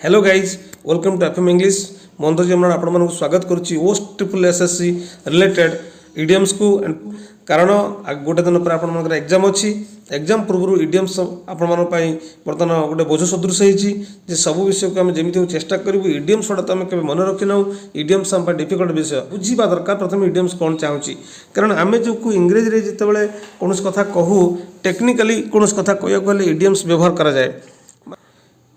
Hello guys welcome to FM English Mandir जी आपण स्वागत करुच्ची ओस्ट ट्रिपल एसएससी रिलेटेड इडियम्स को कारण गोटे दिन पर आप एग्जाम अच्छी एग्जाम पूर्व इडियम्स आपण बर्तमान गोटे बोझ सदृश होती सब विषय को आम जमी चेष्टा करूँ इडियम्स गुड़ा तो आम के मन रखी ना इडियम्स आम डिफिकल्ट विषय बुझा दरकार प्रथम इडियम्स कौन चाहूँगी कारण आम जो इंग्रेजी जिते कौन कथा कहूँ टेक्निकाली कौन कथा कहूँ इडियम्स व्यवहार कराए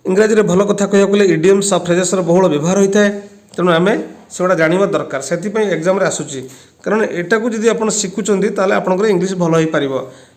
इंग्राजी रे भल कथा कहूँ गले इडियम्स और फ्रेजेसर बहुल व्यवहार होता है तेणु आम से जानवा दरकार से एग्जाम आसूँ कारण एटा को जब आप शिखुंट ताल आपंकर इंग्लीश भल हो पार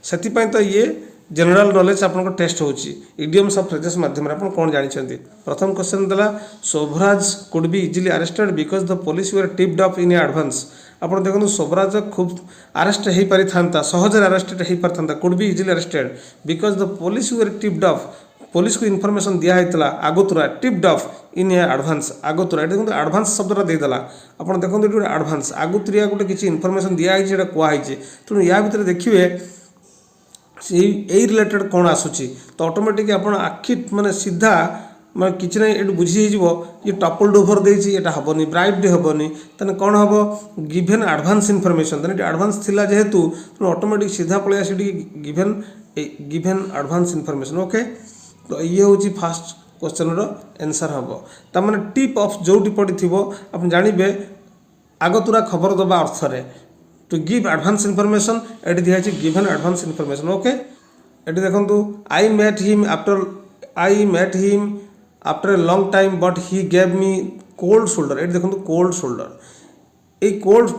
से तो ये जनरल नॉलेज आप टेस्ट होची इडियम्स और फ्रेजेस माध्यम आप कौन जानते प्रथम क्वेश्चन देला Sobhraj could be easily arrested because the police were tipped up in advance आप देखो शोभराज खूब अरेस्ट हो पारि था सहज अरेस्टेड हो पारि था could be easily arrested because the police were tipped up police को इनफॉरमेशन दिखाई आगतुरा टिप्ड अफ इन एडवांस आगतुरा ये देखो एडवांस शब्दटा देदेला आप देखो ये एडवांस आगतुरिया गोटे किसी इनफॉरमेशन दिखाई कहई तेणु या भितर देखिए यही रिलेटेड कौन आसूची तो ऑटोमेटिक आप आखि माने सीधा मैं किसी ना ये बुझी ये टपल डोभर देती हेनी ब्राइट हेनी तेने कौन हम गिभेन एडवांस इनफॉरमेशन तेने एडवांस थिला जेहेतु ऑटोमेटिक सीधा पलि आस गिभेन एडवांस इनफॉरमेशन ओके तो ये हूँ फास्ट क्वेश्चन आंसर हम तमाने टिप ऑफ जोटी पड़ी थी आप जानवे आगतुरा खबर दबा अर्थ रे टू गिव एडवांस इनफॉरमेशन ये दिखाई गिवन एडवांस इनफॉरमेशन ओके ये देखो I met him after a long time but he gave me cold shoulder ये देखो कोल्ड शोल्डर ये cold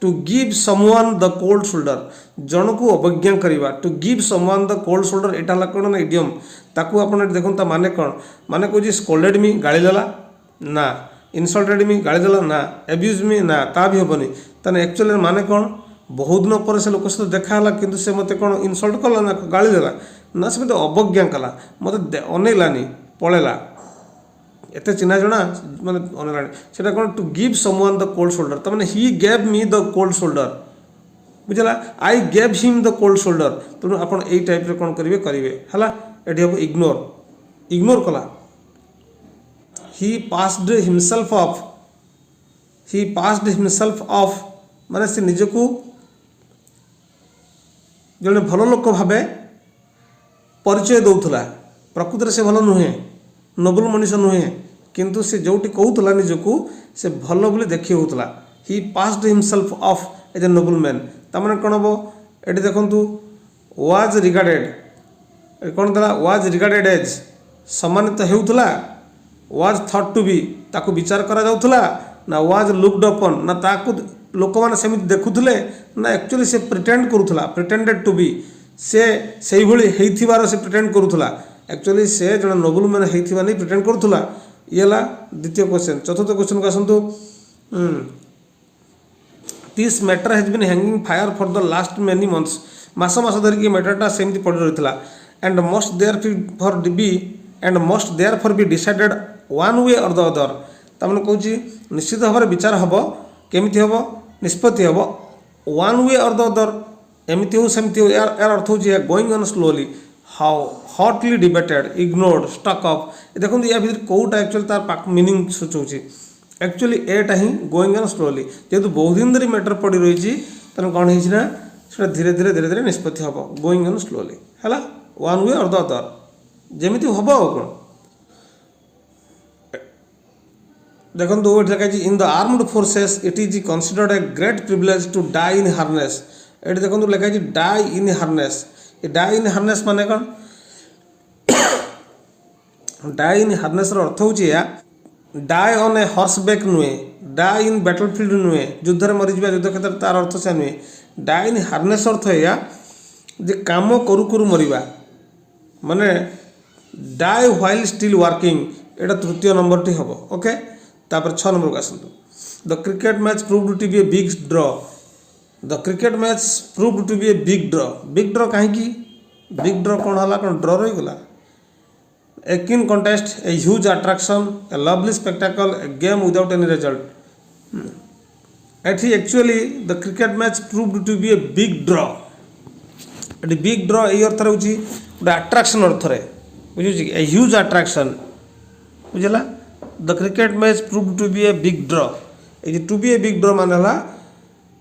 to give someone the cold shoulder जन को अवज्ञा करवा to give someone the cold shoulder यहाँ कौन ना इडियम ताकू आप देखो माने कौन माने कौन स्कोल्डेड मी गाड़ी देला ना इनसल्टेड मी गाड़ी देला ना एब्यूज मी ना ता भी हेनी ताने एक्चुअली माने कौन बहुत दिन पर से लोक सहित देखाला कि से मत कौन इनसल्ट कला ना गाड़ी देला ना से मत अवज्ञा कला मत अनेलानी पलैला एत चिन्ह जना माने अनेलानी से कौन to give someone the cold shoulder तमाने he gave me the cold shoulder बुझला I gave him the cold shoulder तेणु आप टाइप कौन करेंगे है ये हम इग्नोर कला ही पास्ड हिमसेल्फ ऑफ माने से निजको जड़े भल लोक भाव परिचय दौला प्रकृति से भल नुहे नोबल मनीष नुहे किंतु से जोटी कहूला निजको से भल बोली देखी होता he passed himself off as a noble man तमाने कौन हम ये देखु वाज रिगार्डेड कौन था वाज रिगार्डेड एज सम्मानित होता वाज थॉट टू बी ताकू विचार करा जाउथला ना वाज लुक्ड अपन ना ताकू लोक मैंने सेमती देखुले ना एक्चुअली से प्रिटेंड करूला प्रिटेंडेड टू बी से से प्रिटेंड करूला एक्चुअली से जन नोबल मैन होता नहीं प्रिटेंड करूला ये द्वितीय क्वेश्चन चतुर्थ क्वेश्चन को आसतु this matter has been hanging fire for the last many months मास धरिकी मैटरटा सेमती पड़ रही है and must therefore be decided one way or the other तमें कौच निश्चित भाव में विचार हम केमी हम निष्पत्ति हम one way or the other एमती हो सेमती हो यार अर्थ हो going on slowly how hotly debated ignored stuck up देखो या भर कौटा एक्चुअली तार मीनिंग सूचौची एक्चुअली एटा ही गोइंग ऑन स्लोली जेहेतु बहुत दिन धरी मैटर पड़ रही तेना कौन है धीरे धीरे धीरे धीरे निष्पत्ति हम गोइंग ऑन स्लोली है one way or the other जमी हम कौन देखो लिखाई in the armed forces it is considered a great privilege to die in harness ये देखो लिखाई डाई इन हार्नेस ये डाई इन हार्नेस माने कौन डाई इन हार्नेस अर्थ हो डाई ऑन ए हॉर्सबैक नुहे डाई इन बैटलफील्ड नुहे युद्ध मरीज युद्ध क्षेत्र तार अर्थ से नुहे डाई इन हार्नेस अर्थ या काम करू करू मरिबा माने डाई व्हाइल स्टिल वर्किंग एटा तृतीय नंबर टी हम ओके तापर 6 नंबर को आसतु the cricket match proved to be a big draw the cricket match proved to be a big draw कहीं बिग ड्रॉ कौन है कौन ड्रॉ रही गला a keen contest a huge attraction a lovely spectacle a game without any result एटी actually the cricket match proved to be a big draw ये big draw ये अर्थ रोचे गोटे अट्राक्शन अर्थ बुझे ए ह्यूज अट्राक्शन बुझला the cricket match prove to be a big draw ये to be a big draw मान है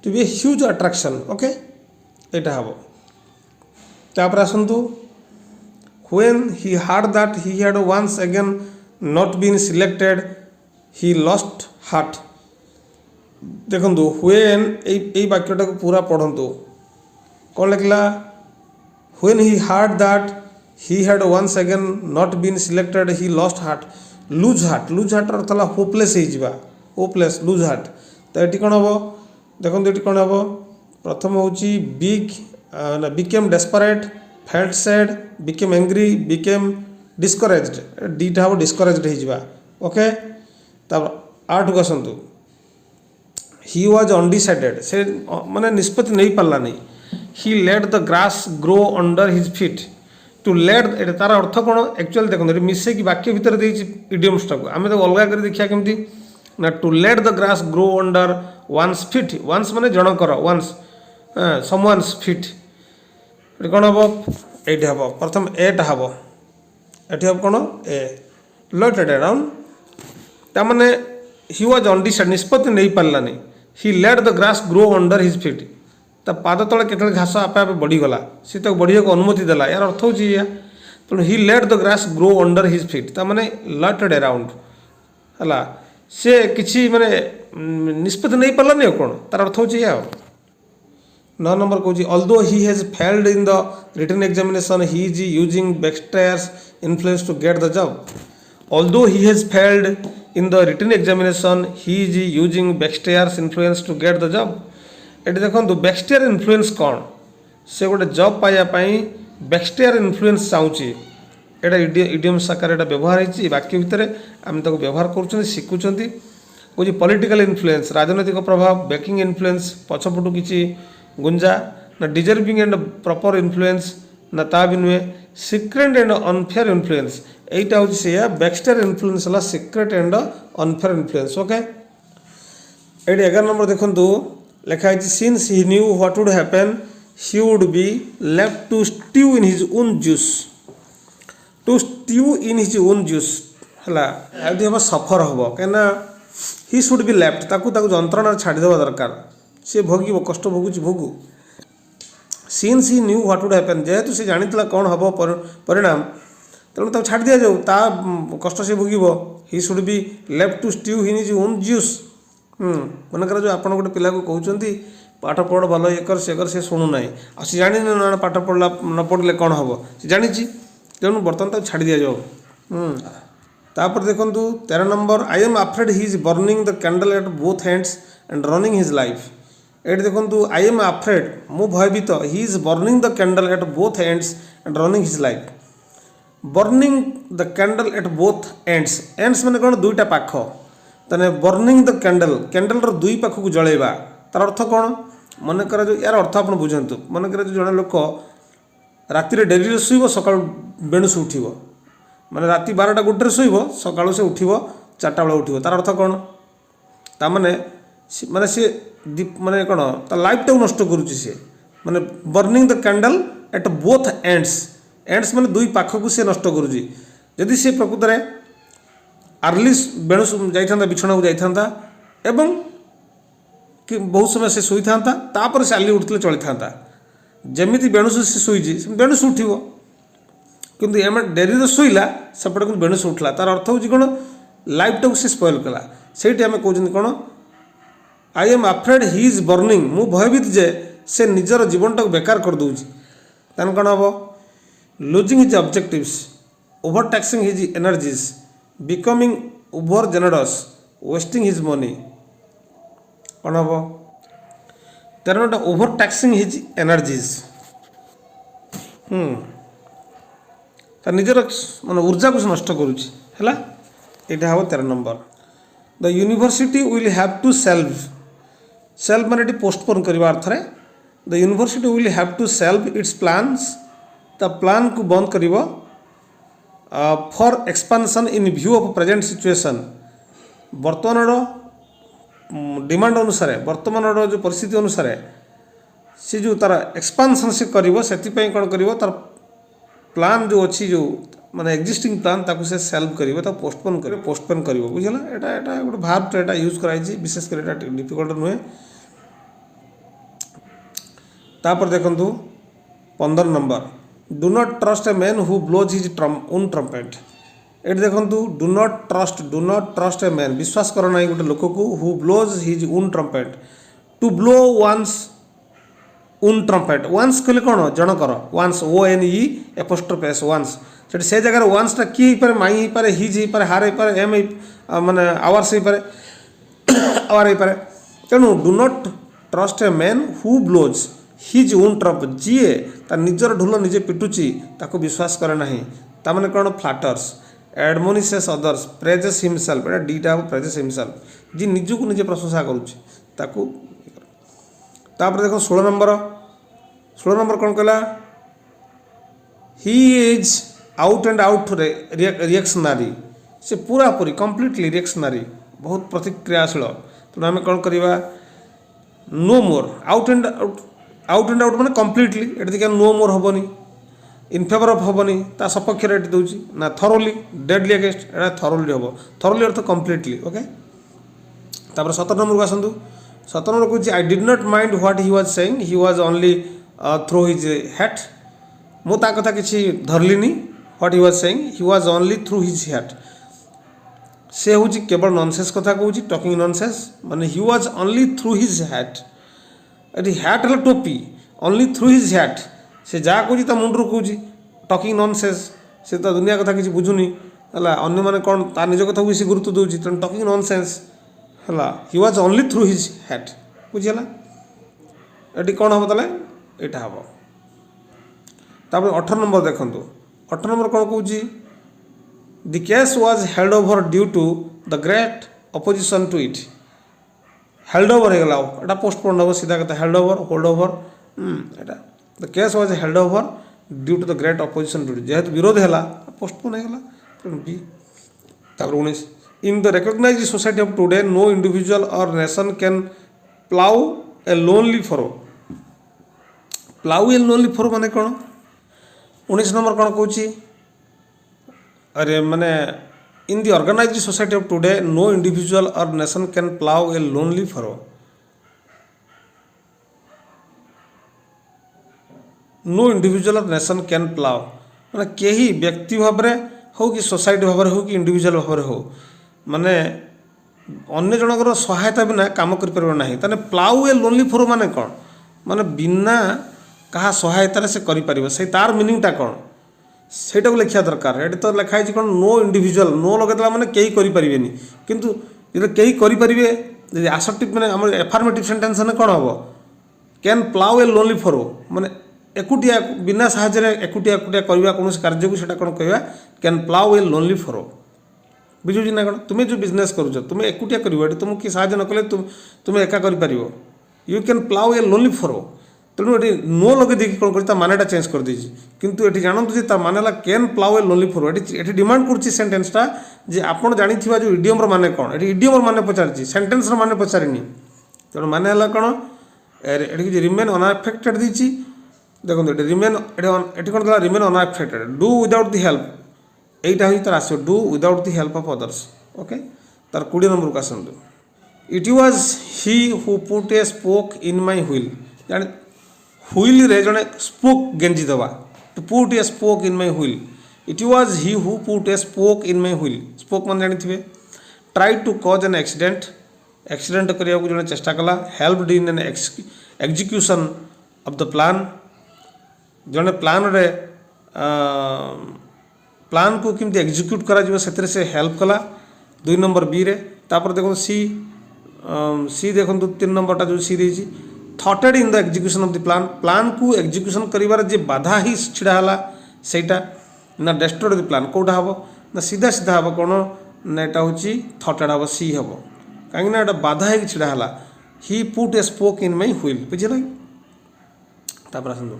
to be a huge attraction okay यहाँ हम तापर आसतु when he heard that he had once again not been selected he lost heart देखु when यही वाक्यटा को पूरा पढ़ंतु कौन लिखला when he heard that he had once again not been selected he lost heart lose heart अर्थ है होपलेस होपलेस लूज हार्ट तो ये कौन हम देखो ये कौन हम प्रथम हूँ big became desperate felt sad became angry became discouraged दीटा हम डिस्करेज्ड हो ओके तब आठ को आसतु ही वाज अनडिसाइडेड से माने निष्पत्ति नहीं पार्लानी he let the grass grow under his feet to let तार अर्थ कौन एक्चुअली देखो मिसेक वाक्य भितर इडियम्सटा को आम तो अलग कर देखा केमती ना to let the grass grow under one's feet one's माने जनकर वन्स समवन्स फीट ये कौन हम ये हम प्रथम एटा हम ये हम कौन ए लेटेड अराउंड ताने ही वाज अनडिसाइड निष्पत्ति नहीं पार्लानी he let the grass grow under his feet ता पाद तले केतले घास आपे आपे बढ़ीगला सी तक बढ़िया को अनुमति देला यार अर्थ हो तेणु he let the grass grow under his feet ता माने लेटेड अराउंड है सी किसी माने निष्पत्ति नहीं पार्लानी कौन तार अर्थ हो 9 नंबर कौन although he has failed in the written examination he is using backstairs influence to get the job although he has failed in the written examination he is using backstairs influence to get the job ये देखो बैकस्टायर influence कौन से गोटे job पाइबापी बैकस्टायर influence चाहूँगी यहाँ idiom साकार यहाँ व्यवहार होती वाक्य भितर आम तक व्यवहार कर शिखुं कौन पॉलिटिकल इन्फ्लुएंस राजनैतिक प्रभाव बैकिंग इन्फ्लुएंस पछपटू किसी गुंजा ना डिजर्विंग एंड प्रॉपर इन्फ्लुएंस ना ता भी नुहे सिक्रेट एंड अनफेयर इन्फ्लुएंस यहीटा हूँ से बैकस्टायर इन्फ्लुएंस है secret and unfair influence okay ये 11 नंबर देखु लिखाई since he knew what would happen he would be left to stew in his own juice to stew in his own juice है हम सफर हम कहीं ही शुड बी लेफ्ट ताकू जंत्रणा छाड़देवा दरकार सी भोग कष्ट भोगुची भोगु since he knew what would happen जेहेतु से जानी कौन हम परिणाम तेणु ताको छाड़ दिया जाऊ ता कष्ट से भोग he should be left to stew in his own juice मनकर जो आप गोटे पिला को कहते पाठ पढ़ भल ये कर से शुणुना आ जानी ना पाठ पढ़ला न पढ़ले कौन हम से जानी तेणु बर्तमान ताको छाड़ दिया जाऊ तापर देखु 13 number I am afraid he is burning the candle at both hands and running his life ये देखु आई एम आफ्रेड मु भयभीत he is burning the candle at both ends and running his life burning the candle at both ends ends माने कौन दुईटा पाख तने burning the candle दुई पाख को जलैबा तार अर्थ कौन मनकर जो यार अर्थ आप बुझंतु मनकर जो जड़े लोक राति डेरी शुब सका बेणुस उठब माने राति 12टा 1 शुब सका से उठब 4टा बेले उठब तार अर्थ कौन ताने माने सी माने कौन ता लाइफ टाक नष्ट करुच्ची सी माने burning the candle at both ends ends माने दुई पाख को सी नष्ट करुच्ची जदि सी प्रकृत में आर्ली बेणुस जाता बिछना को जाता एवं कि बहुत समय से शोई था तापर से आर्ली उठते चली था जमी बेणुस से शोची बेणुस उठब किंतु एम डेरी शोला सेपटे को बेणुस उठला तार अर्थ हूँ कौन लाइफ टाक से स्पॉइल कला से आम कहते कौन I am afraid he is burning मु भयभीत जे से निजर जीवन टाक बेकार कर दूची तान कौन हम losing his objectives overtaxing his energies becoming overgenerous wasting his money कौन हम 13 ओवर टैक्सिंग हिज एनर्जीज तार निजर मान ऊर्जा को नष्ट करुच्ची है यहाँ हम 13 number the university will have to shelve माने पोस्टपोन करने अर्थ में the university will have to shelve its plans the plan को बंद कर for expansion in view of present situation वर्तमान डिमांड अनुसार वर्तमान जो परिस्थिति अनुसार सी जो तार एक्सपांशन से कर कौन कर तार प्लान जो अच्छी जो माने एक्जिस्टिंग प्लान ताकू से सेल्व करिवो ता पोस्टपोन करिवो बुझला एटा गोटे भार्ब एटा यूज कराई छी विशेष कर एटा डिफिकल्ट नुहे। तापर देखंतु 15 number do not trust a man who blows his own trumpet. एट देखंतु do not trust a man विश्वास कर ना गोटे लोक को who blows his own trumpet. To blow one's own trumpet one's कहले कौन जनकर वन्स ONE वन्स से जगह वन्सटा किए पारे माई हो पारे हिज हो पारे हार हो पारे एम माने आवर्स हो पारे आवर हो पारे तेणु do not trust a man who blows his own trump जीए तार निजर ढोल निजे पिटुची ताको विश्वास करे नहीं तामाने कौन फ्लाटर्स एडमोनिसेस अदर्स प्रेजेस हिमसेल्फ एटा डीटा प्रेजेस हिमसेल्फ जी निजको निजे प्रशंसा करुच्ची ताको। तापर देखो 16 नंबर कौन कहला he is out and out reactionary से पूरा पूरी कम्प्लीटली रिएक्शनरी बहुत प्रतिक्रियाशील तेणु आम कौन करवा no more out and out माने कम्प्लीटली ये देखिए नो मोर हेनी इन फेवर ऑफ हेनी ता सपक्ष ये दूसरी ना थरोली डेडली अगेंस्ट एटा थरोली हम थरोली अर्थ कम्प्लीटली ओके। तापर 17 नंबर को आसतु 17 नंबर कह I did not mind what he was saying he was only throw his hat मु ता कथा किछि धरलिनी what he was saying he was only through his hat से हूँ केवल नॉनसेंस कथा कहूँ टॉकिंग नॉनसेंस माने he was only through his hat ये हैट है टोपी ओनली थ्रू हिज हैट से जहाँ कौच ता मुंडू कौच टॉकिंग नॉनसेंस से तो दुनिया कथा किसी बुझुनी है अन्य मैंने कौन ता निज कथा को गुरुत्व दूसरी तेणु टॉकिंग नॉनसेंस है he was only through his hat बुझीगला ये कौन हम ताले यहाँ हम। तापर 18 नंबर देखो 18 नंबर कौन कौच the case was held over due to the great opposition to it held over हो गला एटा पोस्टपोन हम सीधा कथा हेल्ड ओवर होल्ड ओवर एटा the case was held over due to the great opposition to it जेहेतु विरोध है पोस्टपोन हो गला तेणु बी। तापर 19 in the recognised society of today no individual or nation can plough a lonely furrow plough a lonely furrow माने कौन 19 नंबर कौन कौच अरे माने in the organised society of today no individual or nation can plough a lonely furrow no individual or nation can plough माने कहीं व्यक्ति भाव हो कि सोसाइटी भाव हो कि इंडिविजुअल भाव हो माने अन्य जनकर सहायता बिना काम करना ताने प्लाउ ए लोनली फरो माने कौन माने बिना कहा सहायतार से करें से तार मिनिंगटा कौन सेटा को लिखा दरकार ये तो लिखाई कौन नो इंडिविजुअल नो लगेदेला मैंने कहीं करें किंतु जो कहीं करेंगे आसर्टिव मैंने आम एफर्मेटिव सेंटेंस ने कौन हम can plough a lonely furrow माने एकुटिया बिना साहाଯ୍य एकुटिया एकुटिया करवा कौन कार्य को कौन कह can plough a lonely furrow बुझुची ना कौन तुम्हें जो बिजनेस करुच तुम्हें एकुटिया कर तुमको किए साहय न कले तुम्हें एका कर you can plough a lonely furrow तेणु ये नो लगे देखिए कौन कर मानेटा चेंज कर देछि किंतु ये जानतु जे माने ला can plough a lonely furrow ये डिमांड करुच्ची सेंटेंसटा जे आपन जानिथिबा जो इडियम माने कौन ये इडियम माने पचारछि सेंटेंस माने पचारिनी तेणु माने हला कौन ये रिमेन अनअफेक्टेड दीची देखो ये रिमेन ये कौन था remain unaffected do without the help यहीटा ही तार आस do without the help of others okay. तार 20 नंबर को आसतु it was he who put a spoke in my wheel जाने व्हील रे जड़े स्पोक गेंजी दवा to put a spoke in my wheel it was he who put a spoke in my wheel spoke मन जानी थे try to cause an accident करने को जड़े चेष्टा कला help in an execution of the plan जड़े प्लान रे प्लान को किमती एग्जीक्यूट करा से हेल्प कला 2 नंबर बी रे। तापर देखो सी देखो 3 नंबरटा जो सी रही थॉटेड in the execution of the plan plan को एग्जीक्यूशन करिवार जे बाधा ही छिड़ा सेटा ना डेस्ट्रॉय द प्लान कोटा हम ना सीधा सीधा हम कौन ना यहाँ हूँ थॉटेड हम सी हम कहीं ना बाधा ही छिड़ा he put a spoke in my wheel बुझे। तापर आसतु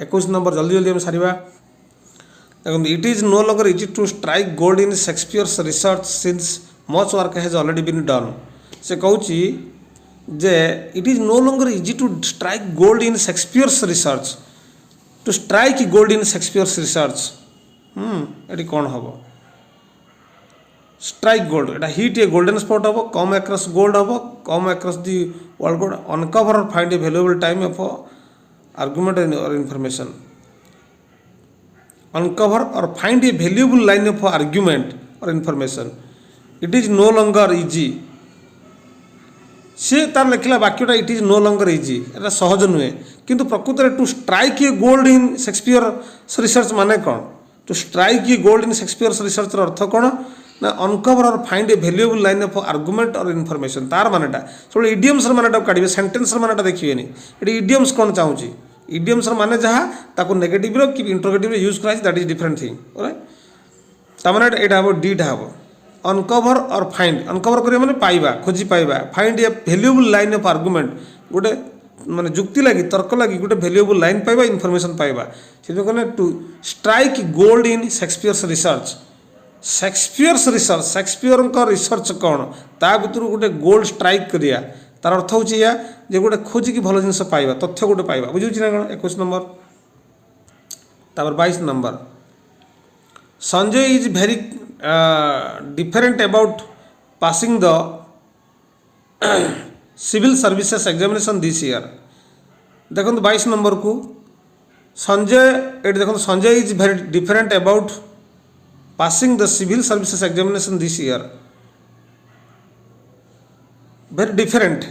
21 नंबर जल्दी जल्दी हम सारिबा देखो it is no longer easy to strike gold in Shakespeare's research since much work has already been done से कहूँ जे it is no longer easy to strike gold in Shakespeare's research to strike gold in Shakespeare's research ये कौन हम strike gold एटा hit a golden spot हम come across gold हम come across the world gold uncover or find a valuable time of argument or information uncover or find a valuable line of argument or information it is no longer easy सी तार लिखला वाक्यटा it is no longer easy एटा सहज नुहे किंतु प्रकृत में to strike a gold in Shakespeare research माने कौन to strike a gold in Shakespeare research अर्थ कौन ना uncover or find a valuable line of argument or information तार मानेटा सब इडियम्स मानेटा काढ़े सेंटेंस मानेटा देखिए ये इडियम्स कौन चाहूँगी इडियम्स माने जहाँ ताको नेगेटिव कि इंटरोगेटिव यूज कराई दैट इज डिफरेंट थिंग तार यहाँ हम डीटा हम अनकवर और फाइंड अनकवर करिया माने पाइबा खोजी पाइबा find a valuable line of argument गोटे माने जुक्ति लगी तर्क लगी गोटे वैल्यूएबल लाइन पाइबा इन्फॉर्मेशन पाइबा से कहने to strike gold in Shakespeare's research Shakespeare research कौन ता भर गोटे गोल्ड स्ट्राइक करिया तार अर्थ हूँ या जे गोटे खोजिकी भल जिन पाइबा तथ्य गोटे पाइबा बुझे ना कौन 21 नंबर तापर 22 number Sanjay is very different about passing the civil services examination this year देखो 22 नंबर को संजय ये देखो Sanjay is very different about passing the civil services examination this year very different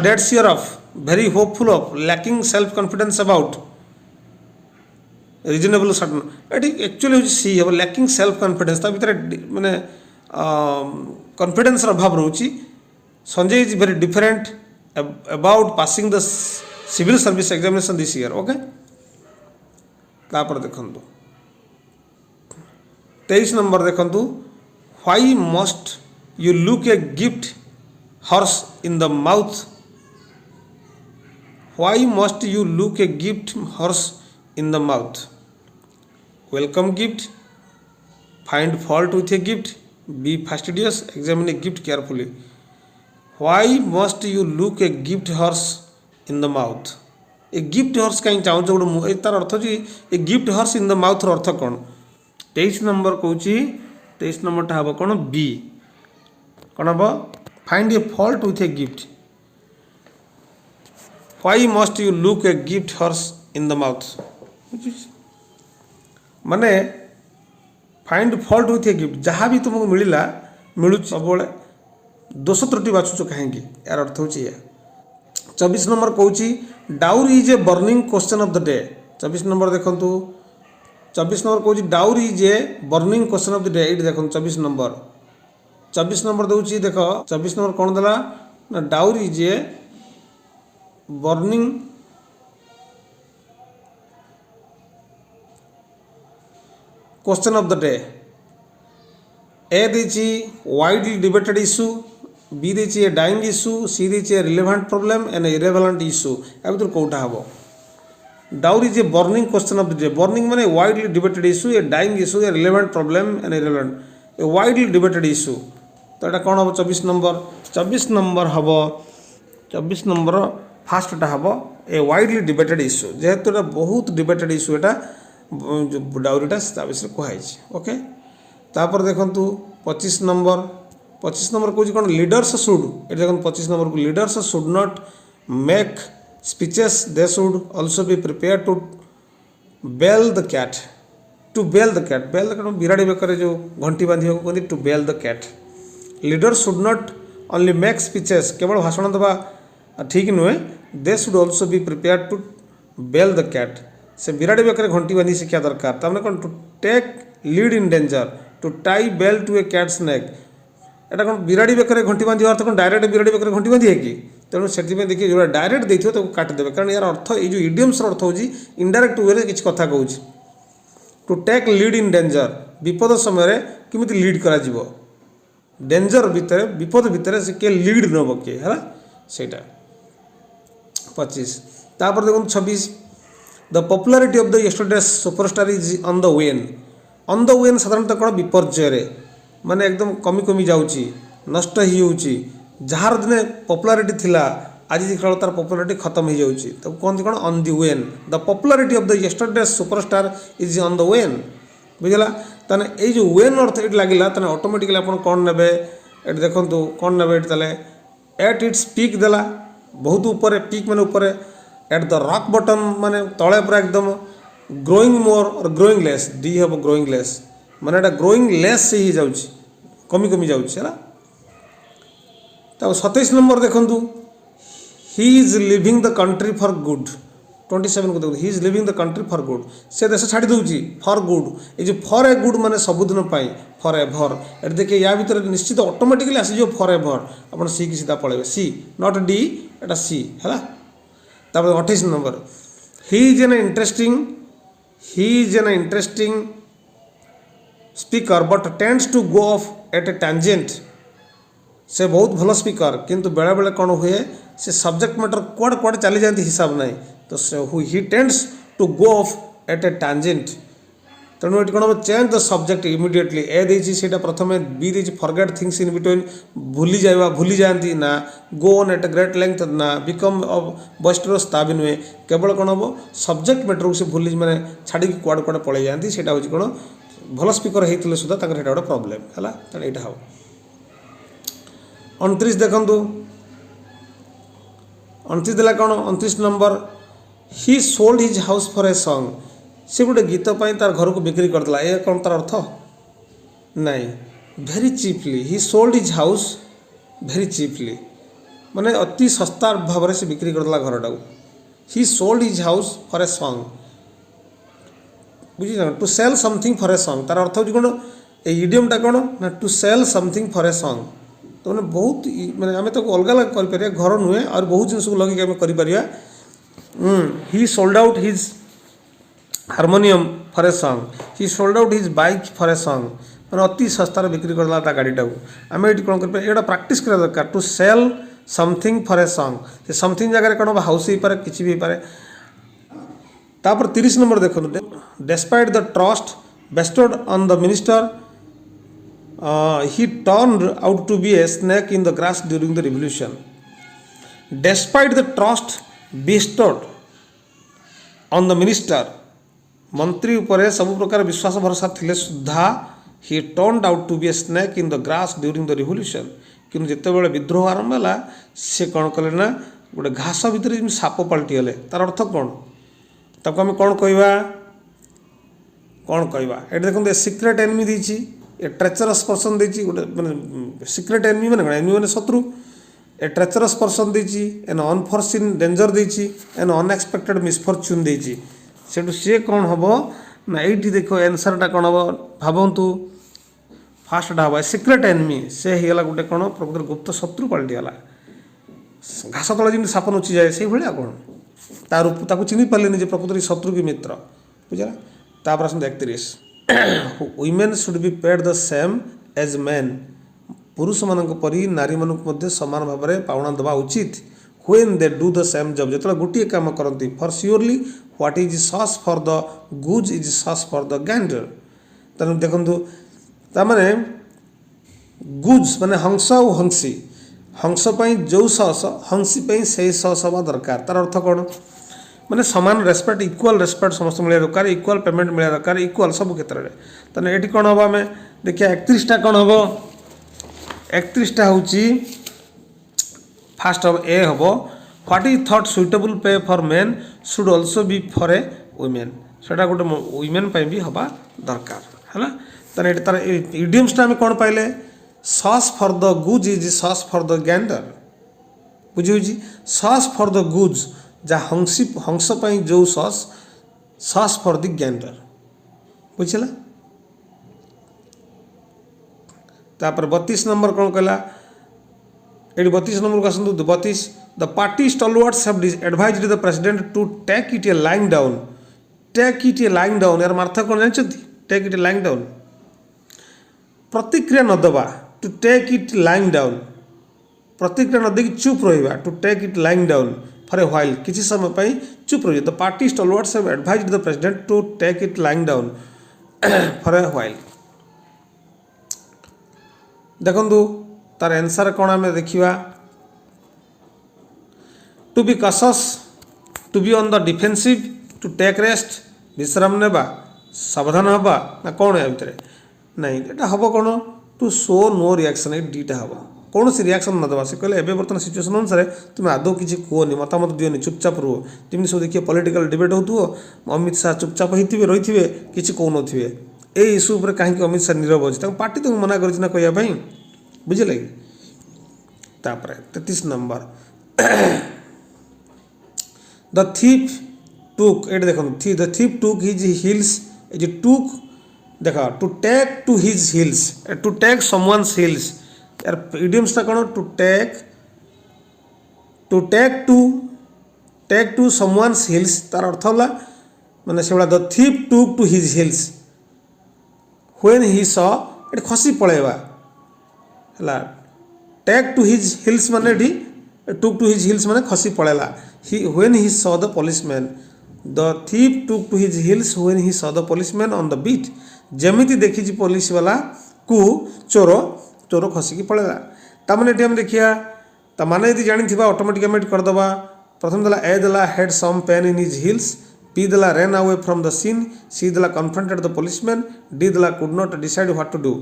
dead year of very hopeful of lacking self confidence about reasonable certain एटी actually सी हम lacking self confidence ता भीतर माने कॉन्फिडेंस अभाव रोची Sanjay is very different about passing the civil service examination this year okay तापर देखंतु 23 नंबर देखंतु why must you look a gift horse in the mouth why must you look a gift horse in the mouth welcome gift find fault with a gift be fastidious examine a gift carefully why must you look a gift horse in the mouth a gift horse कहीं चाहूँ गोटे तार अर्थ जी a gift horse in the mouth अर्थ कौन 23 number कौन 23 number टा हम कौन बी कौन हम find a fault with a gift why must you look a gift horse in the mouth माने find fault with a gift जहाँ भी तुमको मिलला मिलू सब दोष त्रुटि बाछुच कहीं यार अर्थ हो 24 नंबर कौन dowry is a burning question of the day 24 number देखु 24 नंबर कौन dowry is a burning question of the day ये देखो 24 नंबर दूसरी देख 24 नंबर कौन देला ना dowry is a burning question of the day A देची वाइडली डिबेटेड इश्यू बी देची ए डाइंग इश्यू सी देची a relevant problem and irrelevant issue या भर कौटा हम dowry is a burning question of the day burning माने widely debated issue a dying issue a relevant problem and irrelevant a widely debated issue तो यहाँ कौन हम 24 नंबर हम 24 नंबर फास्टा हम ए वाइडली डिबेटेड इश्यू जेहेतु ये बहुत डिबेटेड इश्यू यहाँ जो डाउरीटा विषय कहुई ओके तापर देखु 25 नंबर कौन कौन लीडर्स शुड ये देखो 25 नंबर को leaders should not make speeches they should also be prepare to bell the cat bell the cat बिराड़ी बेकर जो घंटी बांधे कहते to bell the cat leader should not only make speeches केवल भाषण देवा ठीक नुहे they should also be prepare to bell the cat से बिराड़ी बेकर घंटी बांधी शिक्षा दरकार तमें कौन to take lead in danger to tie bell to A cats नेक एटा कौन बिराड़ी बेकर घंटी बांधी अर्थ कौन डायरेक्ट बिराड़ी बेकर घंटी बांधी है कि तेणु से देखिए जो डायरेक्ट देखिए तो काटिदेवे कारण यार अर्थ ये जो इडियम्स अर्थ हो इनडायरेक्ट वे किसी कथा कहूँ to take lead in danger विपद समय केमी लीड करा डेंजर भितर विपद भितर से किए लीड नब किए है सेटा 25 तापर देखो 26 the popularity of the yesterday's superstar is on the wane साधारणतः कौन विपर्जय माने एकदम कमी कमी जाऊँगी नष्ट ही होची जार दिने पॉपुलारिटी थिला आज देखा तार पॉपुलारिटी खत्म हो जाऊँगी तो कहते कौन on the wane the popularity of the yesterday superstar is on the wane बुझला ताने ये जो वेन अर्थ ये लगे ताने ऑटोमेटिकली आप कौन ने ये देखूँ कौन ने ये एट इट्स पीक देला बहुत ऊपर पीक मैंने ऊपर एट द रॉक बटम माने तले पूरा एकदम ग्रोइंग मोर और ग्रोइंग लेस डी हम ग्रोइंग लेस माने एटा ग्रोइंग लेस से ही जाऊँगी कमी कमी जाऊँगी है तो 27 नंबर देखूँ he is living the country for good 27 को देखो he is living the country for good से देश छाड़ी दूची फॉर गुड ये जो फॉर ए गुड माने सबुदिन फॉर एभर एट देखिए या भीतर निश्चित ऑटोमेटिकली आसीज फॉर एभर आप सी की सीधा पड़े सी नॉट डी एटा सी है 28 number he is an interesting speaker but tends to go off at a tangent से बहुत भल स्पीकर किंतु बेले बेले कौन हुए से सब्जेक्ट मैटर कुआड़े कुआड़े चली जाती हिसाब ना तो he tends to go off at a tangent तेणु ये कौन हम change the subject immediately A देसी से प्रथम बी देसी फॉरगेट थिंग्स इन बिटवीन भूली जाती ना go on at a great length ना बिकम बॉइस्टरस ता भी नुहे केवल कौन हम सब्जेक्ट मैटर को से भूली मैंने छाड़ी कुआड़े कुआड़े पलि जाती से कौन भल स्पीकर होते सुधा गोटे प्रोब्लेम है तेना यहाँ हम 29 देखूँ 29 देला कौन 29 number he sold his house for a song से गोटे गीत तार घर को बिक्री करदेला ये कौन तार अर्थ नाई very cheaply he sold his house very cheaply माने अति सस्ता भाव से बिक्री करदेला घरटा he sold his house for a song बुझी to sell something for a song तार अर्थ हो कौन इडियमटा कौन ना to sell something for a song तो मैंने बहुत मैंने आम तो अलग अलग कर घर नुहे और बहुत जिन को लगे आम कर ही sold out his harmonium for a song he sold out his bike for a song मैंने अति सस्तार बिक्री करदेला गाड़ीटा को आम ये कौन कर ये प्राक्ट करा दरकार to sell something for a song से समथिंग जगह कौन हाउस हो पारे किसी भी पारे तापर 30 नंबर देखो despite the trust bestowed on the minister he turned out to be a snake in the grass during the revolution. Despite the trust bestowed on the minister, मंत्री उपरे सब प्रकार विश्वास भरोसा थिले सुधा he turned out to be a snake in the grass during the revolution. किंतु जिते बड़े विद्रोह आरंभ है सी कौन कले ना गोटे घास भितर साप पलटि गले तार अर्थ कौन ताको आम कौन कहवा ये देखते सिक्रेट एनिमी देछि ए ट्रेचरस पर्सन देछि गोटे माने सिक्रेट एनिमी माने कौन एनिमी माने शत्रु ए ट्रेचरस पर्सन देछि एन अनफोर्सिन डेंजर देछि एन अनएक्सपेक्टेड मिसफॉर्च्यून देछि सेटु सी कौन हम ना ये देखो आंसरटा कौन हम भावतु फास्टा हम सिक्रेट एनिमी से होगा गोटे कौन प्रकृत गुप्त शत्रु पलटिगला घास तले जमी साप नुची जाए से भाया कौन तार चिन्ह पारे प्रकृत शत्रु कि मित्र बुझा तापर आस 31 women should be paid the same as men पुरुष मानक परी नारी मानक सामान भाव में पावना दवा उचित when they do the same job जो गोटे काम करती for surely what is sauce for the goose is sauce for the gander तेणु देखु ताने गुज माने हंस और हंसी हंसपाई जो सस हंसी से सस हवा दरकार तार अर्थ कौन माने सामान रेस्पेक्ट इक्वाल रेस्पेक्ट समस्त मिले दरकार इक्वाल पेमेंट मिले दरकार इक्वाल सब क्षेत्र में तेना ये कौन हम आम देखिए 31टा कौन हम 31टा हूँ फास्ट हम ए हम व्हाट इज थॉट सुइटेबल पे for main should also B for a women से गोटे वुमेन भी हवा दरकार है तेना तार इडियम्सटा आम कौन पाइले सॉस फॉर द गुज is sauce for the Gander बुझी सॉस फॉर द गुज जहाँ हंस जो sauce sauce for the Gander बुझला तापर 32 नंबर कौन कहला ये 32 नंबर को आसतु 32 the party stalwarts have advised the president to take it a lying down यार अर्थ कौन जानते take it a lying down प्रतिक्रिया न दबा to take it lying down प्रतिक्रिया न देकी चुप रहा to take it lying down for a while किसी समय पर चुप रही the party stalwarts have advised the president to take it lying down for a while देखु तार आंसर कौन आम देखा to be cautious, to be on the defensive, to take rest, विश्राम नेबा, सावधान हवा ना कौन या भितर नहीं एटा हम कौन टू शो नो रिएक्शन ये दुईटा हम कौन सी रिएक्शन न देवा से कहले एबे बर्तमान सिचुएशन अनुसार तुम आदौ किसी कहनी मतामत दियोनी चुपचाप रुह जमी सब देखिए पॉलिटिकल डिबेट हो अमित शाह चुपचाप होते रही किसी कौन थे ये इश्यू पर कहीं अमित शाह नीरव अच्छे पार्टी तुमको मना करना कहवाई बुझे कि 33 नंबर द थीफ टुक ये देखो the thief took his heels ये टुक देखा to take to his heels to take someone's heels यार इडियम्सटा कौन to take to someone's heels तार अर्थ होला माने से the thief took to his heels when he saw ये खसी पळेवा हला टेक टू हिज हिल्स माने टुक टू हिज हिल्स माने खसी पळेला he when he saw the policeman the thief took to his heels when he saw the policeman on the beat जमीती देखी police वाला को चोर खसिकी पड़ेगा ताने ये देखिए ताने यदि जानी ऑटोमेटिक एमिट करदे प्रथम देला ए देला had some pain in his heels B देला ran away from the scene C देला कन्फ्रंटेड द पुलिसमैन डी देला could not decide what to do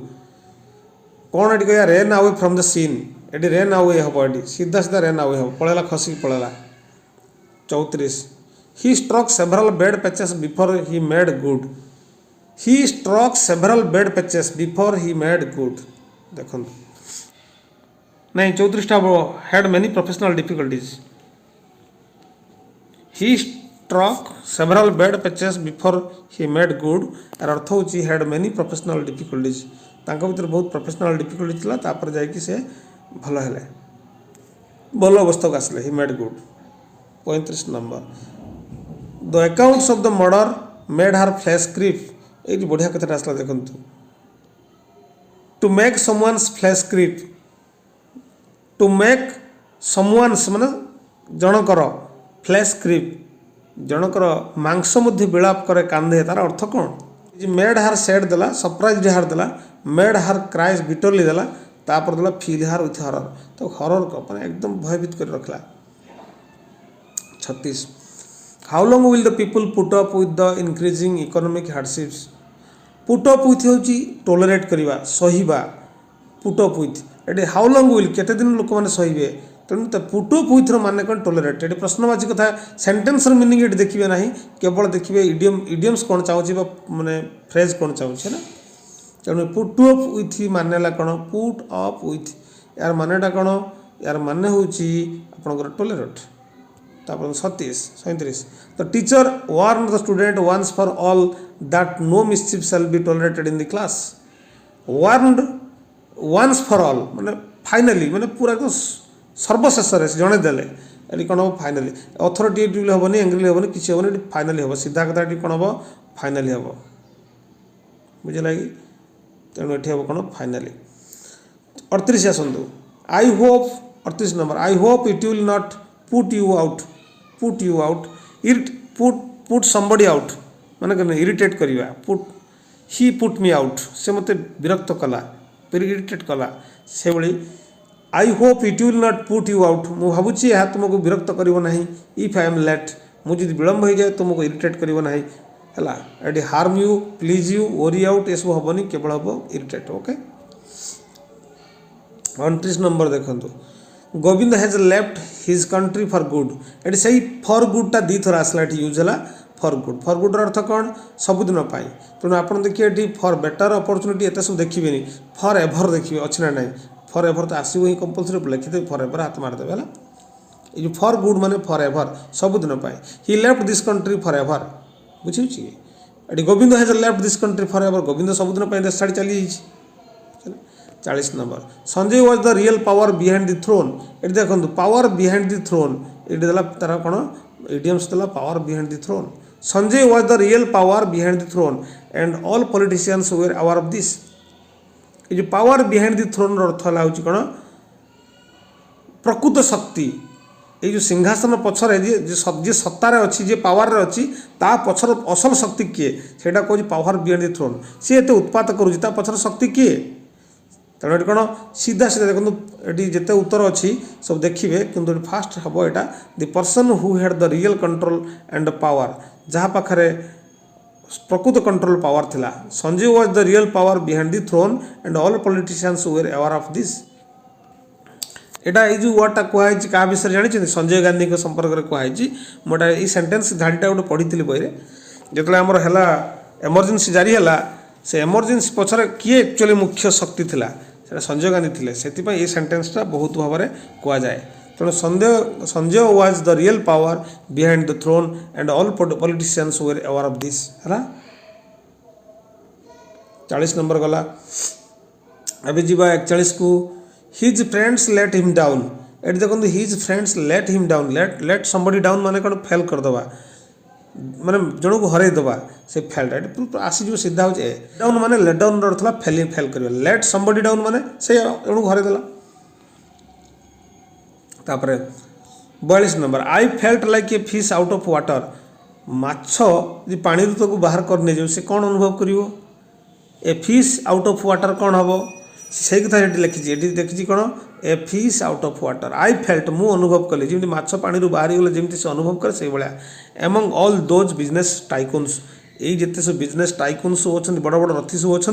कौन ये कह ran away from the scene ये रेन अवे हम ये सीधा सीधा रेन अवे हम पड़ेगा खसिकी पड़ेगा 34 he struck several bad patches before he made good he struck several bad patches before he made good देखो नहीं 34टा had many professional difficulties he struck several bad patches before he made good यार अर्थ हो had many professional difficulties तांको भीतर बहुत professional difficulty थिला तापर जाय कि से भल हेले भल अवस्था को आसले he made good 35 number the accounts of the murder made her flesh creep ये बढ़िया कथा आसला देखु to make someone's flesh creep to make someone's माने जनकर फ्लैश क्रीप जनकर मांस मध्य विलाप करे कांधे तार अर्थ कौन मेड हार सेड देला सरप्राइज हार देला मेड हार क्राइज बिटरली देला तापर देला फील हार विथ हरर तो हरर को माने एकदम भयभीत कर रखला 36 how long will the people put up with the increasing economic hardships put up with होची टॉलरेट करवा सहीबा पुट अप विथ ये हाउ लॉन्ग विल केते दिन लोक माने सहीबे तेणु तो पुट अप विथ माने कौन टॉलरेट ये प्रश्नवाची कथा सेंटेंस मीनिंग ये देखिए ना केवल देखिए इडियम्स कौन चाहिए माने फ्रेज कौन चाहिए ना तेणु पुट अप विथ मानेला कौन पुट अप विथ यार मानेटा कौन यार माने होची आपनकर टॉलरेट तापर 37 the teacher warn the student once for all that no mischief shall be tolerated in the class warned once for all माने फाइनली माने पूरा एकदम सर्वशेष जड़े देले ये कौन हम फाइनाली अथॉरिटेटिवली हेनी एंग्री हेनी किसी हेनी फाइनाली हम सीधा कथा ये कौन हम फाइनाली हम बुझे कि तेणु ये हम कौन फाइनाली 38 आसतु I hope 38 number I hope it will not put you out it put somebody out माने कौन इरिटेट करवा ही पुट मी आउट से मत विरक्त कला इरिटेट कला से भाई आई hope it will not put you out मु भावुची यह तुमको विरक्त करिवो नहीं इफ आई एम लेट मुझे विलम्ब हो जाए तुमको इरिटेट करिवो नहीं है ये harm you please you worry out ये सब हेनी केवल हम इरिटेट ओके 29 नंबर देखो Govind has left his country for good ये सही फॉर गुडटा दी थर आसला यूज है फॉर गुड अर्थ कौन सबुदिन तेणु आप देखिए ये फॉर बेटर अपॉर्चुनिटी एत सब देखिए फॉर एभर देखिए अच्छे ना नहीं फॉर एभर तो आसो ही कंपलसरी लिखिदे फॉर एभर हाथ मारदेवे है ये फॉर गुड माने फॉर एभर सबुदिन he left this country for ever बुझे ये Govind has left this country for ever Govind सबुदिन देश छाड़ी चली 40 number Sanjay was the real power behind the throne ये देखो पावर बिहाइंड द थ्रोन ये तार कौन इडियम्स देला power behind the throne Sanjay was the real power behind the throne and all politicians were aware of this ये जो power behind the throne अर्थ है कौन प्रकृत शक्ति ये जो सिंहासन पछरे जी सत्तार अच्छी जी पावर अच्छी ता पछर असल शक्ति किए से कहूँ पावर बिहाइंड द थ्रोन सी एत उत्पात करुँचा पछर शक्ति किए तेणु ये कौन सीधा सीधा देखो ये जिते उत्तर अच्छी सब देखिए किंतु फास्ट हम यहाँ the person who had the real control and power जहाँ पाखे प्रकृत कंट्रोल पावर थिला Sanjay was the real power behind the throne and all politicians were aware of this एटा ये जो वर्डटा कहुई क्या विषय जानी संजय गांधी के संपर्क में कहुई मोटा ये सेंटेंस झाड़ीटा गोटे पढ़ी बही जो आमर है एमरजेंसी जारी है से एमरजेंसी पछरे किए एक्चुअली मुख्य शक्ति थिला से संजय गांधी थे से ये सेंटेंसटा बहुत भाव में कहुए तेणु Sanjay was the real power behind the throne and all politicians were aware of this है 40 नंबर गला अभी जीवा 41 को his friends let him down ये देखो his friends let him down let somebody down माने कौन फेल करदे माने जन को हरई दबा से फेल आसीज सीधा हो डाउन माने लेट डाउन अर्थ फेल फेल कर लेट समबडी डाउन माने से जन को हरई देला तापर 42 number I felt like a fish out of water माछ जी पानी तो बाहर कर नहीं से कौन अनुभव करिवो a fish out of water कौन हम से कथा ये लिखी ये देखी कौन a fish out of water I felt मु अनुभव कली जमी माछ पानी बाहरी गले जमी से अनुभव करे से भाया एमंग ऑल दोज बिजनेस टाइकुन्स ये जिते सब बिजनेस टाइकुन्स सब अच्छा बड़ बड़ रथी सब अच्छा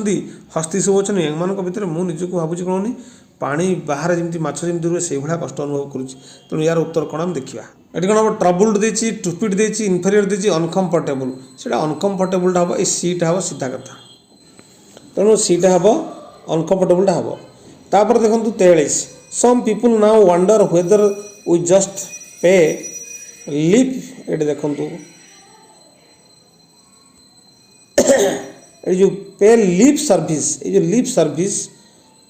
हस्ती सब अच्छा एम भितर मुझे निजक भावुँ कौन पानी बाहर जमी माछ जमी रुए से भाया कष्ट अनुभव करुँच तेणु यार उत्तर कौन आम देखा ये कौन हम ट्रबुल्ड देती टुपिड देती इनफेरियर देती अनकम्फर्टेबल से अनकम्फर्टेबलटा हम ये सीटा हम सीधा कथा तेणु सीटा हम अनकम्फर्टेबलटा हम तापर देखो 43 some people now wonder whether we just pay lip ये देखो ये जो पे लिप सर्विस ये जो lip service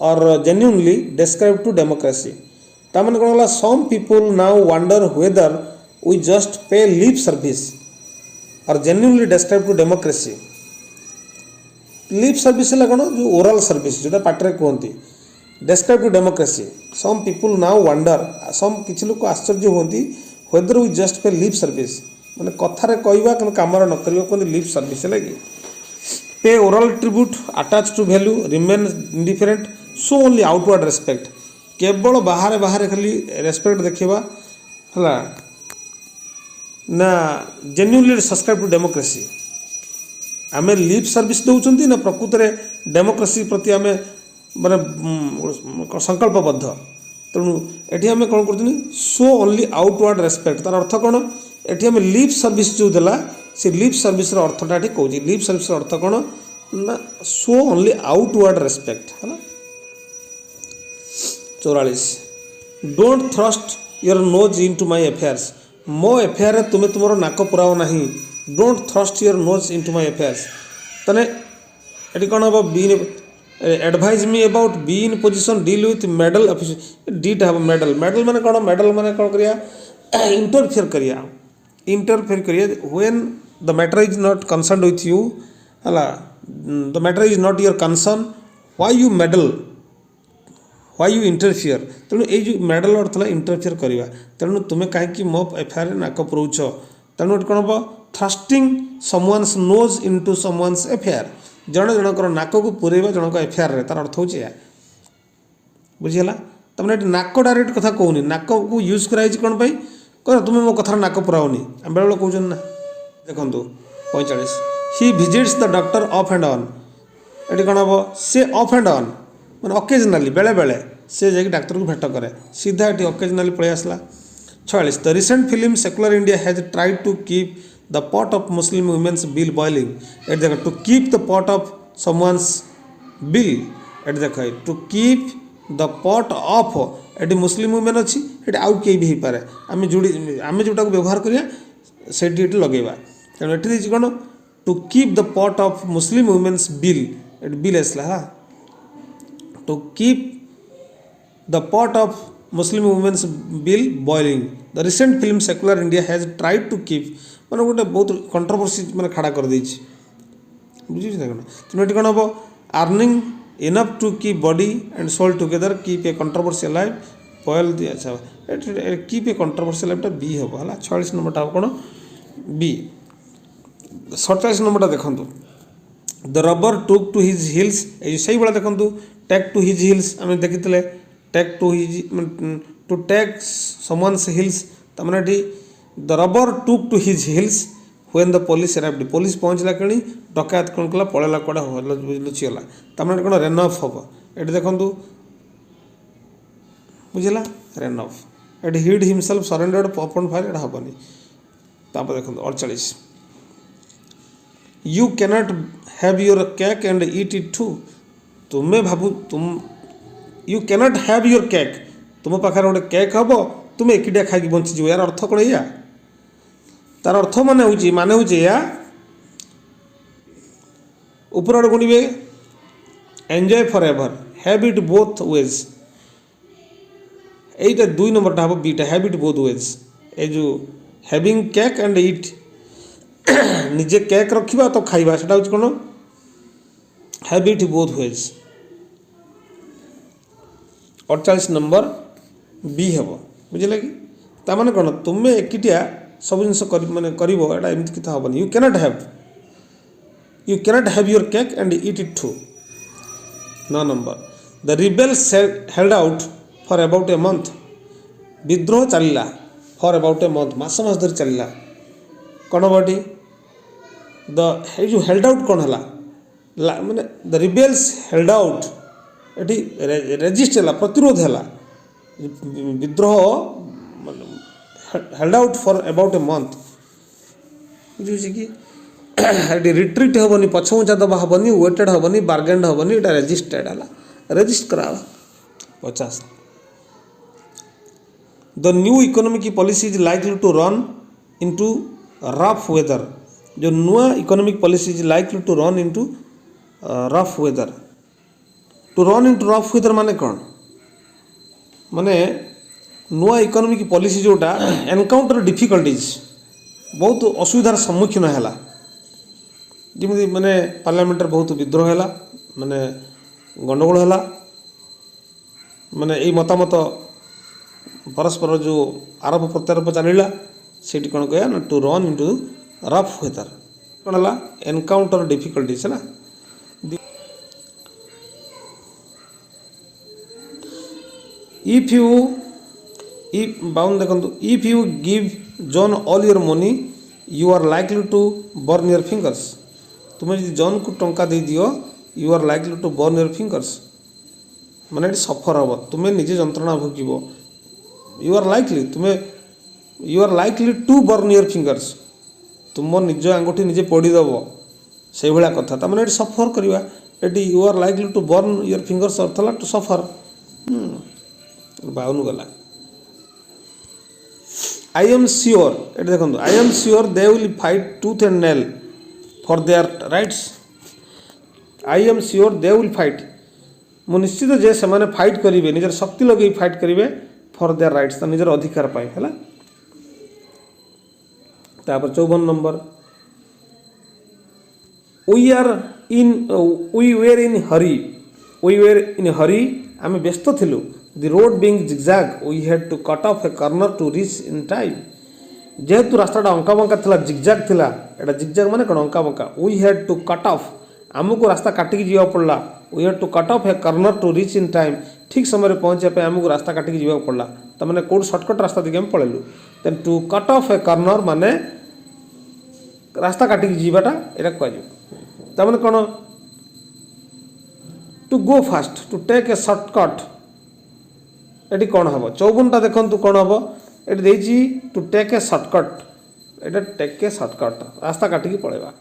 or genuinely describe to democracy तामने कौन है some people now wonder whether we just pay lip service or genuinely describe to democracy lip service है कौन जो ओरल सर्विस जोटा पाटे कहते describe to democracy some people now wonder some किसी लोग आश्चर्य होती whether we just pay lip service माने कथारे कहवा कि कम न कहते लिप सर्विस है कि pay oral tribute attach to value remain indifferent so only outward respect केवल बाहर बाहर खाली रेस्पेक्ट देखा है ना जेन्युइनली सब्सक्राइब टू डेमोक्रेसी आम लिप सर्विस दौरान ना प्रकृत में डेमोक्रेसी प्रति आम माने संकल्पबद्ध तेणु ये आम कौन कर सो ओनली आउटवर्ड रेस्पेक्ट तार अर्थ कौन ये आम लिप सर्विस जो देला से लिप सर्विस अर्थटा ये कौन लिप सर्विस अर्थ कौन ना सो ओनली आउटवर्ड रेस्पेक्ट है ना 44 don't thrust your nose into my affairs मो अफेयर तुम्हें तुम नाक पुराओ ना don't thrust your nose into my affairs तने ये कौन हम B advise me about be in position deal with meddle officer डीटा हम मेडल मेडल माने कौन करिया इंटरफेयर करिया when the matter is not concern with you है the matter is not your concern why you meddle why you interfere तेणु ये medal अर्थ है इंटरफियर करवा तेणु तुम्हें कहीं मो एफआईआर नाक पुराउच तेणु कौन हम thrusting someone's nose into someone's affair जन जनकर नाक को पुरेवा जनक एफआईआर तार अर्थ हो बुझीगला तमें नाक डायरेक्ट कथा कहूनी नाक को यूज कराई कौन पाई कह तुम्हें मो कथार नाक पुराओनी बेले बेले कहते ना देखो 45 he visits the doctor off and on ये कौन हम से ऑफ एंड ऑन मैंने अकेजनाली बेले बेले से जाकि डाक्तर को भेट करे सीधा ये अकेजनाली पलि आसला 46 the recent film secular India has tried to keep the pot of Muslim women's bill boiling at देख to keep the pot of someone's bill at देख to keep the pot of ये मुस्लिम वुमेन अच्छी ये आउ कई भी पारे आम जोड़ी आम जोटा व्यवहार करिया से लगेगा तेणु ये कौन to keep the pot of Muslim women's bill ये बिल आसला to keep the pot of Muslim women's bill boiling the recent film secular India has tried to keep मैंने गोटे बहुत कंट्रोवर्सी मैंने खड़ा कर देछि बुझी तेणु ये कौन हम earning enough to keep body and soul together keep a controversy life boil दी अच्छा कीप ए कंट्रोवर्सी लाइफटा बी हम है 46 नंबरटा हम कौन बी 47 नंबरटा देखो the robber took to his heels से भाई देखो टेक टू हिज हिल्स आम देखी take to his to take someone's heels तमें the robber took to his heels when the police arrived police पहुँचला कि डकायत कौन कला पलैला कौड़ा लुचिगला तमें कौन रेन अफ हम ये देखूँ बुझला रेन अफ ये hid himself surrendered open fire ये हेनी तापर देखो 48 you cannot have your cake and eat it too तुम्हें भावु तुम you cannot have your cake तुम पाखे गोटे केक हम तुम्हें एकिटिया खाई बंचीज यार अर्थ कौन या तार अर्थ माने या ऊपर आड़े गुणवे enjoy for ever have it both ways यहीटा 2 नंबरटा हम बीटा हैव इट बोथ वेज ए जो हैविंग केक एंड इट निजे केक रखा तो खाइबा सेटा हूँ कौन have it both ways 48 number B हम बुझे कि ताने कौन तुम्हें एकिटिया सब जिन मानने करा एमती किता हेनी you cannot have your cake and eat it too 9 number the rebels held out for about a month विद्रोह चलला फॉर अबाउट ए मंथ मास धरी चलला कौन बटी द जो हेल्ड आउट कौन है माने द रिबेल्स हेल्ड आउट ये रेजिस्ट है प्रतिरोध है विद्रोह held out for about a month बुझे कि रिट्रीट हेनी पछमुचा दबा हेनी वेटेड हेनी बार्गेंड हेनी ये रेजिस्टेड है रेजिस्ट करा 50 the new economic policy is likely to run into rough weather जो नुआ economic policy is likely to run into rough weather to run into rough weather माने कौन माने नुआ इकोनॉमिक पॉलिसी जोटा एनकाउंटर डिफिकल्टीज बहुत असुविधार सम्मुखीन है जमी माने पार्लियामेंट बहुत विद्रोह है माने गंडगोल है माने यही मतामत परस्पर जो आरोप प्रत्यारोप चलला से कौन कह ना to run into rough weather कौन है एनकाउंटर डिफिकल्टीज है इफ यू बाउंड देखो if you give John all your money you are likely to burn your fingers तुम्हें जी जॉन को टंका दे दियो you are likely to burn your fingers माने सफर हम तुम्हें निजे जंत्रणा भोगव you are likely to burn your fingers तुम निज आंगुठी निजे पोड़ीदेव से भाया कथा तमें ये सफर करवा ये you are likely to burn your fingers अर्थ है टू सफर 52 गला आई एम श्योर ये देखो I am sure they will fight tooth and nail for their rights I am sure they will fight मु निश्चित जे से माने फाइट करेंगे निजर शक्ति लगे फाइट करेंगे फॉर देयर राइट्स तो निजर अधिकार पाए है तापर 54 number we were in hurry आम व्यस्त थिलु the road being zigzag we had to cut off a corner to reach in time जेहेतु रास्ताटा अंका बंका थिला जिगजैग थिला एटा जिगजैग माने कोन अंका बंका we had to cut off आमको रास्ता काटिकी जीवा पड़ला we had to cut off a corner to reach in time ठीक समय पहुँचे आमको रास्ता काटिकी जीवा पड़ला तो मैंने कौट सर्टकट रास्ता दिखे आम पलैलु then to cut off a corner माने रास्ता काटिकी जीवाटा यहाँ कह मैंने कौन to go fast to take a shortcut ये कौन हम 54टा देखु कौन हम ये टू टेक ए सर्टकट ये टेक ए सर्टकट रास्ता काटिकी पलैबा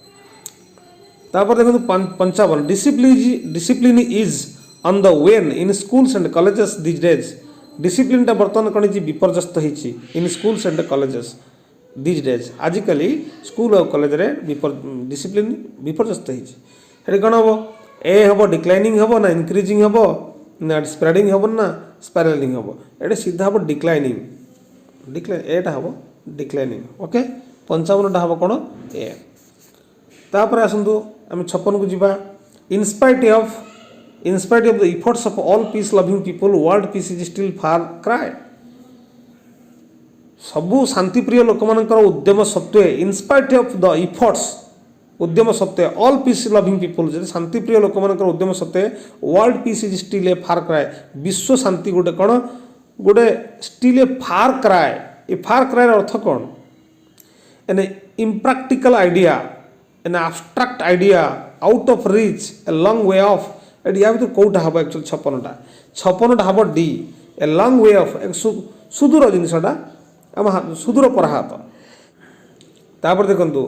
तापर देखो 55 discipline is on the wane in schools and colleges this days discipline बर्तमान कौन विपर्यस्त होती in schools and colleges this days आजिकल school और कॉलेज डिसिप्लिन विपर्यस्त होती कौन हम ए हम डिक्लाइनिंग हम ना इनक्रिजिंग हम ना स्प्रेडिंग हम ना स्पाइरालिंग हम ये सीधा हम डिक्लाइनिंग एटा हम डिक्लाइनिंग ओके 55टा हम कौन ए तापर आसतु आम 56 को जीवा in spite of the efforts of all peace loving people world peace is still far cry सबू शांतिप्रिय लोक मान उद्यम सत्वे इनस्पाइट ऑफ द इफर्ट्स उद्यम सत्वे ऑल पीस लविंग पीपल जब शांति प्रिय लोक मान उद्यम सत्वे world peace is still a far cry विश्व शांति गोटे कौन गोटे still a far cry a far cry अर्थ कौन an impractical idea an abstract idea out of reach a long way off at या भर कौटा हम एक्चुअली 56टा हम डी ए लॉन्ग वे ऑफ एक सुदूर जिनसटा आम सुदूर पराहात तापर देखंतु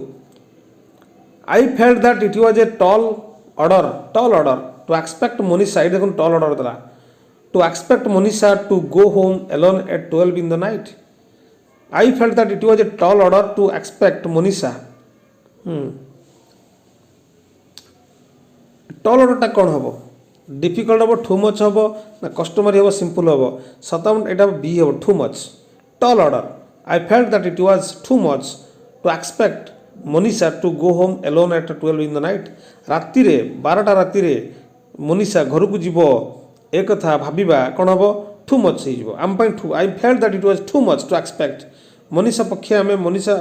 I felt that it was a tall order to expect Monisha ये देखो टॉल ऑर्डर देला to expect Monisha to go home alone at 12 in the night I felt that it was a tall order to expect Monisha tall order कौन हम difficult हम too much हम ना customer हम simple हम सतम यहाँ बी हम too much tall order I felt that it was too much to expect Monisha to go home alone at 12 in the night राति 12टा राति मोनिशा घर को जीव एक कथा भाविबा कौन हम टू मच हो आम I felt that it was too much to expect Monisha पक्षे आम मोनिशा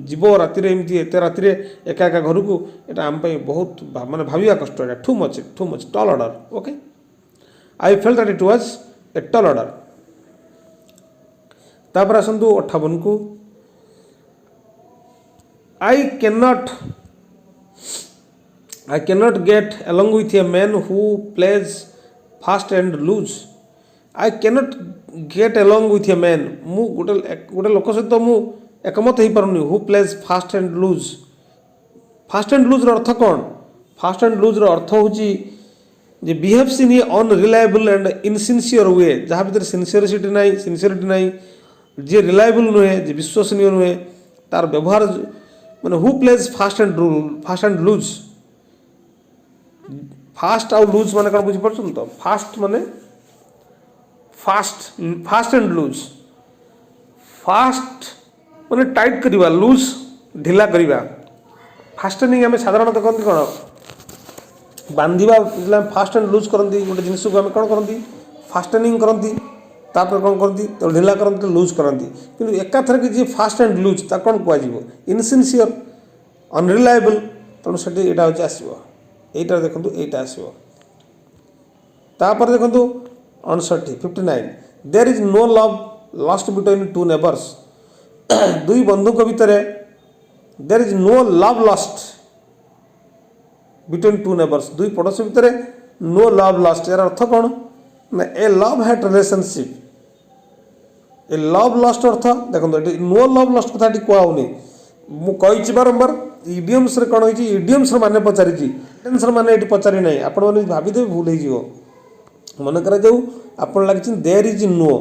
जीव राति एमती एत राति एका एका घर को यहाँ आम बहुत माने भाविबा कष्ट है to much tall order okay I felt that it was a tall order तापर आसतु 58 को I cannot get along with a man who plays fast and loose. I cannot get along with a man. मु गोटे लोक सहित मु एकमत हो पारुनी who plays fast and loose. Fast and loose अर्थ कौन? Fast and loose अर्थ होची जे behaves in a unreliable and insincere way. जहाँ भीतर सिंसियरिटी नहीं जे रिलायबल नुहे जे विश्वसनीय नुहे तार व्यवहार माने who plays fast and loose fast आउ लूज माने कौन बुझी पार्छ तो फास्ट माने फास्ट एंड लूज फास्ट माने टाइट करिवा लूज ढिला करिवा फास्टनिंग आम साधारणतः कहते कौन बांधिबा फास्ट एंड लूज करती गोटे जिनिस को आम कौन करती फास्टनिंग करती तापर कौन करती तो ढिला करती लूज करती किंतु एकाथर कि जी फास्ट एंड लूज ता कौन कहुव इनसिनसीयर अनरिलायबल तेणु से यहाँ हूँ आसो यहीटा देखो यहीटा आसो तापर देखो 59 there is no love lust between two neighbours दुई बंधु भितर there is no love lust between two neighbours दुई पड़ोसी भितर नो लव लस्ट यार अर्थ कौन ना ए लव हेट रिलेशनशिप ए लव लस्ट अर्थ देखो नो लव लस्ट कथा कहूनी मुझे बारंबार इडियम्स कौन होती इडियम्स माने पचारि टेंस माने ये पचारि ना आपण मैंने भाविदे भूल हो मन कर आपन लगे there is no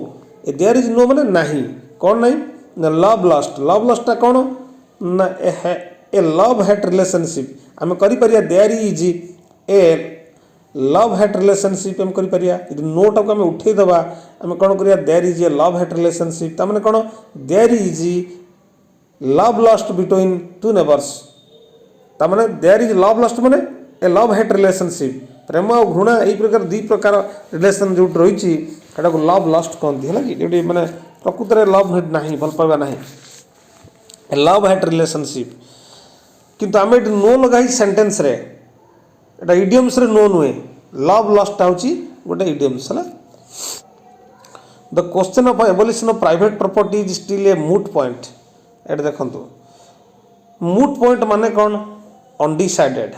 a there is no माने नहीं कौन नहीं ना लव लस्ट कौन ना ए लव हेट रिलेशनशिप आम कर there is a love hate relationship आम कर नोटा को आम उठेदबा आम कौन करिया there is a love hate relationship तामाने कौन there is love lust between two neighbours तामाने देयर इज लव लस्ट माने ए लव हेट रिलेशनशिप प्रेम और घृणा यही प्रकार दुई प्रकार रिलेशन जो रही को लव लस्ट कहती है कि जो मैंने प्रकृत में लव ना भल पाइबा ना लव हेट रिलेशनशिप किंतु आम ये नो लगा सेंटेंस रे एटा इडियम्स रे नो नुहे लव लस्ट हूँ गोटे इडियम्स है the question of abolition of private property is still a moot point at देखो मूट पॉइंट माने कौन अनडिसाइडेड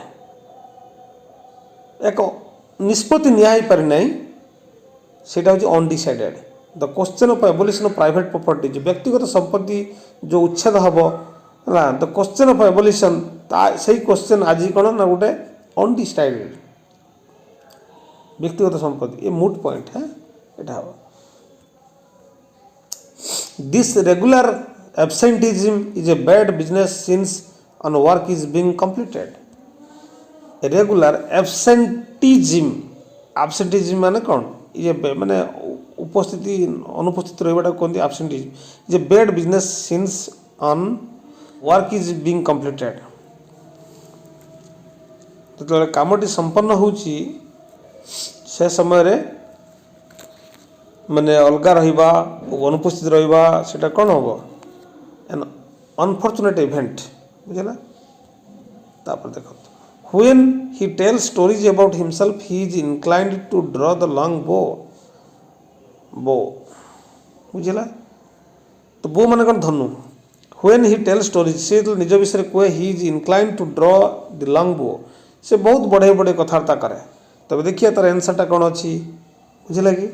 एक निष्पत्ति निया पारि ना सेटा हूँ undecided the question of abolition of private property जो व्यक्तिगत संपत्ति जो उच्छेद हम है द क्वेश्चन ऑफ एबोलिशन से क्वेश्चन आज कौन ना गोटे अनडिसाइडेड व्यक्तिगत संपत्ति ये मूट पॉइंट है यहाँ हम this regular absenteeism is a bad business since on work is being completed regular absenteeism माने कौन ये माने उपस्थिति अनुपस्थित रहा कहते absenteeism is a bad business since on work is being completed जो कामटी संपन्न होची से समय रे माने अलग रहिबा अनुपस्थित रहिबा सेटा कौन हम एन अनफॉर्चुनेट इवेंट बुझला तापर देखो when he tell stories about himself he is inclined to draw the long bow बुझला। तो बो माने कौन धनु। व्हेन ही टेल स्टोरीज से निज विषय कहे he is inclined to draw the long bow से बहुत बड़े बड़े कथबार्ता करे। तब देखिए तार आंसर टा कौन अच्छी बुझला कि